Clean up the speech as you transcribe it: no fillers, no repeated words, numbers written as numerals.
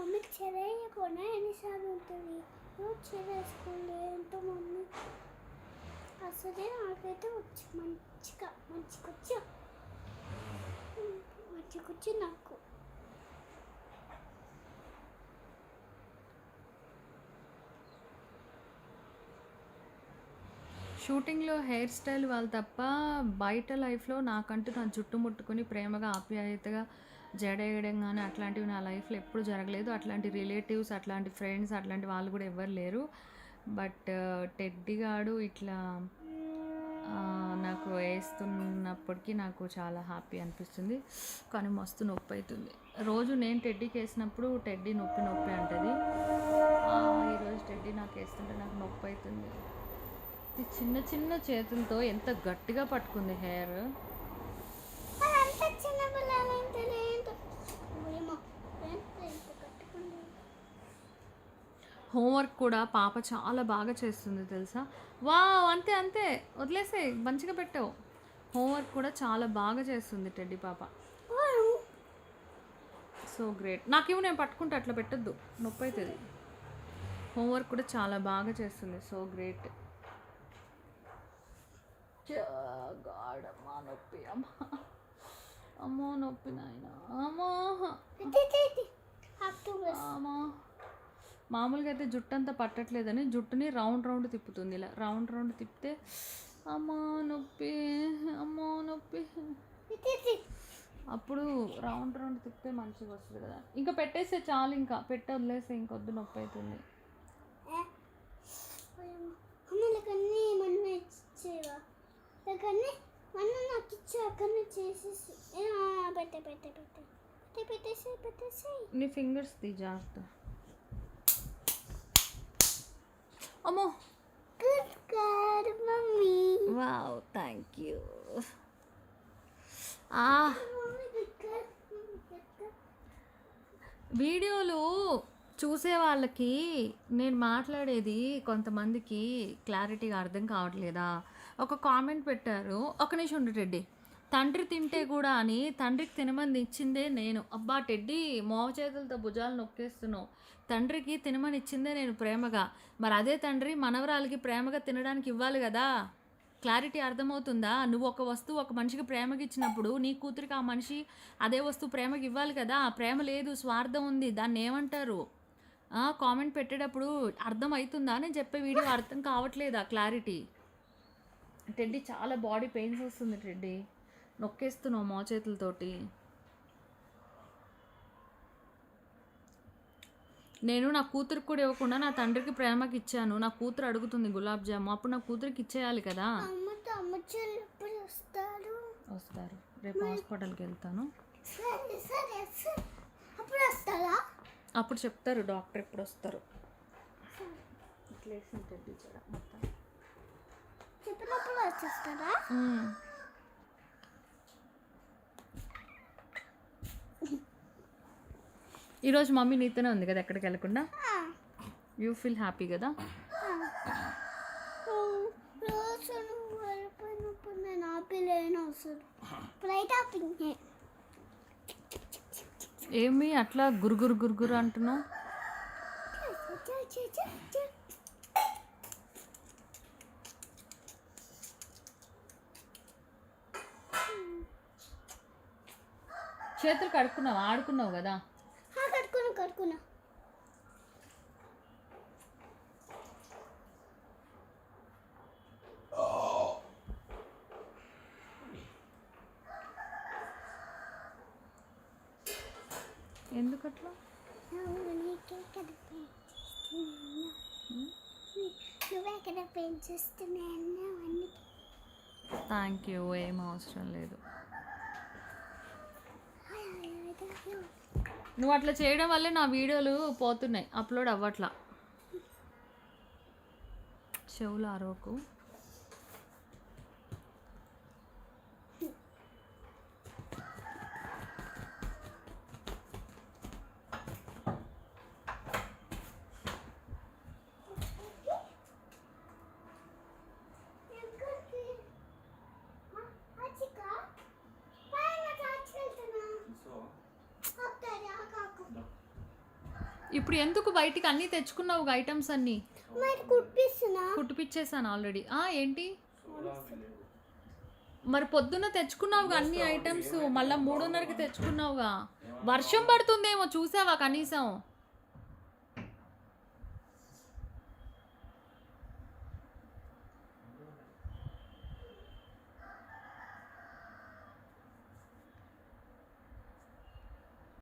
Mummy చెరేయకుండా ఎన్నిసార్లు ఉంటుంది రోజు చెరేసుకోండి ఏంటో మమ్మీ అసలే నాకైతే వచ్చి మంచిగా వచ్చి నాకు షూటింగ్లో హెయిర్ స్టైల్ వాళ్ళు తప్ప బయట లైఫ్లో నాకంటూ నా జుట్టు ముట్టుకొని ప్రేమగా ఆప్యాయతగా జడేయడం కానీ అట్లాంటివి నా లైఫ్లో ఎప్పుడు జరగలేదు. అట్లాంటి రిలేటివ్స్ అట్లాంటి ఫ్రెండ్స్ అట్లాంటి వాళ్ళు కూడా ఎవ్వరు లేరు. బట్ టెడ్డీ గాడు ఇట్లా నాకు వేస్తున్నప్పటికీ నాకు చాలా హ్యాపీ అనిపిస్తుంది. కానీ మస్తు నొప్పి అవుతుంది. రోజు నేను టెడ్డీకి వేసినప్పుడు టెడ్డీ నొప్పి అంటుంది. ఈరోజు టెడ్డీ నాకు వేస్తుంటే నాకు నొప్పి అవుతుంది. చిన్న చిన్న చేతులతో ఎంత గట్టిగా పట్టుకుంది హెయిర్. హోంవర్క్ కూడా పాప చాలా బాగా చేస్తుంది తెలుసా. అంతే అంతే వదిలేసే, మంచిగా పెట్టావు. హోంవర్క్ కూడా చాలా బాగా చేస్తుంది టెడ్డీ పాప. So great. నాకేమో నేను పట్టుకుంటే అట్లా పెట్టద్దు, నొప్పి అవుతుంది. హోంవర్క్ కూడా చాలా బాగా చేస్తుంది. So great. గాడమ్మా నొప్పి, అమ్మో నొప్పి నాయన, అమ్మో. మామూలుగా అయితే జుట్టు అంతా పట్టట్లేదని జుట్టుని రౌండ్ తిప్పుతుంది. ఇలా రౌండ్ తిప్పితే అమ్మో నొప్పి. అప్పుడు రౌండ్ తిప్పితే మంచిగా వస్తుంది కదా. ఇంకా పెట్టేస్తే చాలు, ఇంకా పెట్టి వదిలేస్తే ఇంకొద్దు, నొప్పి అవుతుంది. నీ ఫింగర్స్ తీ జాగ్రత్త. అమ్మో వావ్, థ్యాంక్ యూ. వీడియోలు చూసే వాళ్ళకి నేను మాట్లాడేది కొంతమందికి క్లారిటీగా అర్థం కావట్లేదా? ఒక కామెంట్ పెట్టారు, ఒక నిమిషం ఉండు టెడ్డీ. తండ్రి తింటే కూడా అని తండ్రికి తినమని ఇచ్చిందే నేను. అబ్బా టెడ్డీ, మోవ చేతులతో భుజాలు నొక్కేస్తున్నావు. తండ్రికి తినమని ఇచ్చిందే నేను ప్రేమగా. మరి అదే తండ్రి మనవరాలకి ప్రేమగా తినడానికి ఇవ్వాలి కదా. క్లారిటీ అర్థమవుతుందా? నువ్వు ఒక వస్తువు ఒక మనిషికి ప్రేమకి ఇచ్చినప్పుడు నీ కూతురికి ఆ మనిషి అదే వస్తువు ప్రేమకి ఇవ్వాలి కదా. ప్రేమ లేదు, స్వార్థం ఉంది, దాన్ని ఏమంటారు? కామెంట్ పెట్టేటప్పుడు అర్థం అవుతుందా? నేను చెప్పే వీడియో అర్థం కావట్లేదా క్లారిటీ? టెడ్డీ చాలా బాడీ పెయిన్స్ వస్తుంది టెడ్డీ, నొక్కేస్తున్నావు మోచేతులతోటి. నేను నా కూతురికి కూడా ఇవ్వకుండా నా తండ్రికి ప్రేమకి ఇచ్చాను. నా కూతురు అడుగుతుంది గులాబ్ జాము, అప్పుడు నా కూతురికి ఇచ్చేయాలి కదా. వస్తారు, రేపు హాస్పిటల్కి వెళ్తాను. అప్పుడు చెప్తారు డాక్టర్ ఎప్పుడు వస్తారు. ఇట్లా టెడ్డీ మొత్తం చెప్పినప్పుడు వచ్చేస్తారా? ఈరోజు మమ్మీ నీతోనే ఉంది కదా, ఎక్కడికి వెళ్ళకుండా. యూ ఫీల్ హ్యాపీ కదా? ఏమి అట్లా గురుగురు అంటున్నావు? చేతులు కడుక్కున్నావు, ఆడుకున్నావు కదా. కడుక్కున్నా. ఎందుకట్లా? థ్యాంక్ యూ, ఏం అవసరం లేదు. నువ్వు అట్లా చేయడం వల్లే నా వీడియోలు పోతున్నాయి, అప్లోడ్ అవ్వట్లా. చెవులు అరవకు. ఇప్పుడు ఎందుకు బయటికి అన్నీ తెచ్చుకున్నావు ఐటమ్స్ అన్నీ? మరి కుట్టిస్తున్నా. కుట్టిపిచ్చేసాను ఆల్రెడీ. ఏంటి మరి పొద్దున్న తెచ్చుకున్నావుగా అన్ని ఐటమ్స్, మళ్ళీ 3:30కి తెచ్చుకున్నావుగా. వర్షం పడుతుందేమో చూసావా కనీసం?